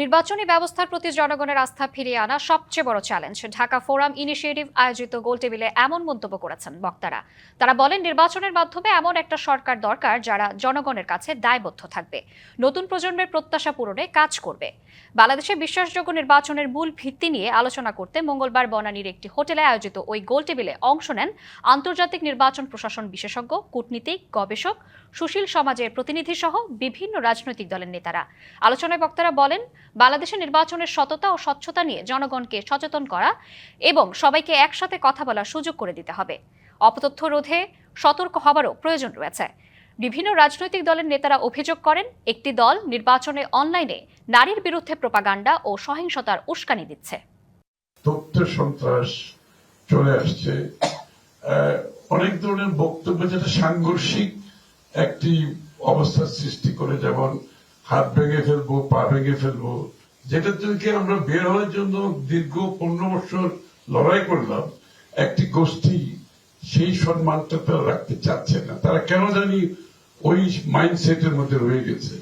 নির্বাচনী ব্যবস্থার প্রতি জনগণের আস্থা ফিরিয়ে আনা সবচেয়ে বড় চ্যালেঞ্জ। ঢাকা ফোরাম ইনিশিয়েটিভ আয়োজিত গোলটেবিলে এমন মন্তব্য করেছেন বক্তারা। তারা বলেন, নির্বাচনের মাধ্যমে এমন একটা সরকার দরকার যারা জনগণের কাছে দায়বদ্ধ থাকবে, নতুন প্রজন্মের প্রত্যাশা পূরণে কাজ করবে। বাংলাদেশে বিশ্বাসযোগ্য নির্বাচনের মূল ভিত্তি নিয়ে আলোচনা করতে মঙ্গলবার বনানীর একটি হোটেলে আয়োজিত ওই গোলটেবিলে অংশ নেন আন্তর্জাতিক নির্বাচন প্রশাসন বিশেষজ্ঞ, কূটনীতিক, গবেষক, সুশীল সমাজের প্রতিনিধি সহ বিভিন্ন রাজনৈতিক দলের নেতারা। আলোচনায় বক্তারা বলেন, বাংলাদেশের নির্বাচনের সততা ও স্বচ্ছতা নিয়ে জনগণকে সচেতন করা এবং সবাইকে একসাথে কথা বলার সুযোগ করে দিতে হবে। অপতথ্য রোধে সতর্ক হবারও প্রয়োজন রয়েছে। বিভিন্ন রাজনৈতিক দলের নেতারা অভিযোগ করেন, একটি দল নির্বাচনে অনলাইনে নারীর বিরুদ্ধে প্রোপাগান্ডা ও সহিংসতার উস্কানি দিচ্ছে। তথ্য সন্ত্রাস চলে আসছে, অনেক ধরনের বক্তব্য যেটা সাংঘর্ষিক একটি অবস্থার সৃষ্টি করে, যেমন হাত ভেঙে ফেলবো, পা ভেঙে ফেলবো, যেটা থেকে আমরা বের হওয়ার জন্য দীর্ঘ 15 বছর লড়াই করলাম। একটি গোষ্ঠী সেই সম্মানটা তারা রাখতে চাচ্ছে না। তারা কেন জানি ওই মাইন্ডসেটের মধ্যে রয়ে গেছে।